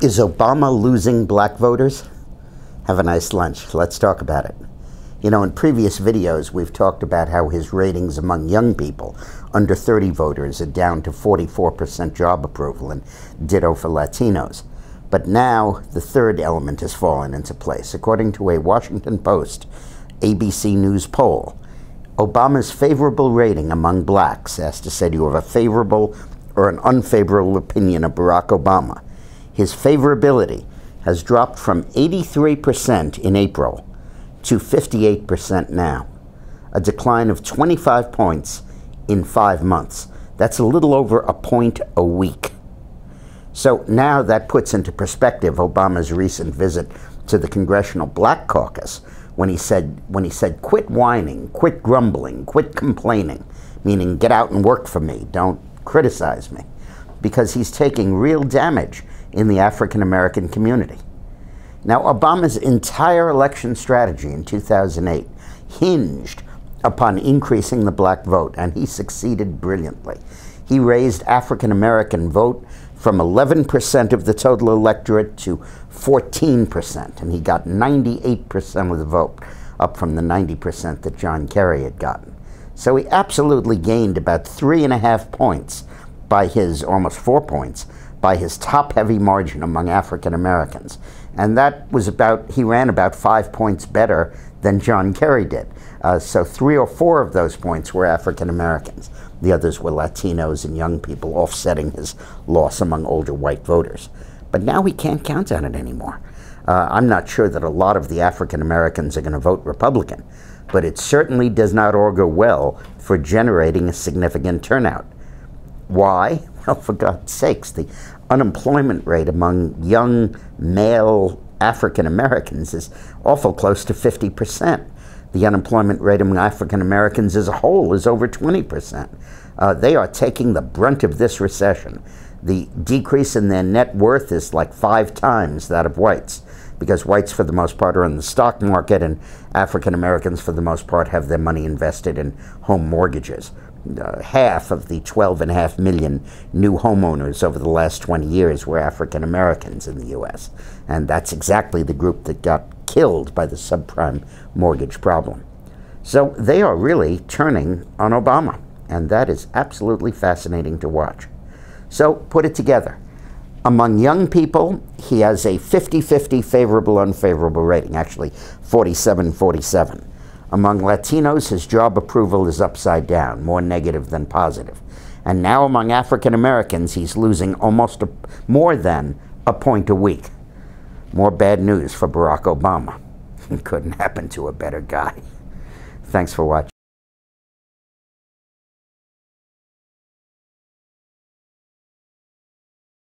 Is Obama losing black voters? Have a nice lunch. Let's talk about it. You know, in previous videos, we've talked about how his ratings among young people, under 30 voters, are down to 44% job approval, and ditto for Latinos. But now, the third element has fallen into place. According to a Washington Post ABC News poll, Obama's favorable rating among blacks, asked to say, do you have a favorable or an unfavorable opinion of Barack Obama? His favorability has dropped from 83% in April to 58% now, a decline of 25 points in 5 months. That's a little over a point a week. So now that puts into perspective Obama's recent visit to the Congressional Black Caucus when he said, quit whining, quit grumbling, quit complaining, meaning get out and work for me, don't criticize me, because he's taking real damage in the African American community. Now, Obama's entire election strategy in 2008 hinged upon increasing the black vote, and he succeeded brilliantly. He raised African American vote from 11% of the total electorate to 14%, and he got 98% of the vote, up from the 90% that John Kerry had gotten. So he absolutely gained about 3.5 points by his, almost 4 points, by his top-heavy margin among African Americans. And that was about, he ran about 5 points better than John Kerry did. So 3 or 4 of those points were African Americans. The others were Latinos and young people, offsetting his loss among older white voters. But now we can't count on it anymore. I'm not sure that a lot of the African Americans are going to vote Republican, but it certainly does not augur well for generating a significant turnout. Why? Well, for God's sakes, the unemployment rate among young male African Americans is awful close to 50%. The unemployment rate among African Americans as a whole is over 20%. They are taking the brunt of this recession. The decrease in their net worth is like 5 times that of whites, because whites, for the most part, are in the stock market, and African Americans, for the most part, have their money invested in home mortgages. Half of the 12.5 million new homeowners over the last 20 years were African Americans in the U.S., and that's exactly the group that got killed by the subprime mortgage problem. So they are really turning on Obama, and that is absolutely fascinating to watch. So put it together. Among young people, he has a 50-50 favorable-unfavorable rating, actually 47-47. Among Latinos, his job approval is upside down, more negative than positive. And now among African Americans, he's losing almost more than a point a week. More bad news for Barack Obama. It couldn't happen to a better guy. Thanks for watching.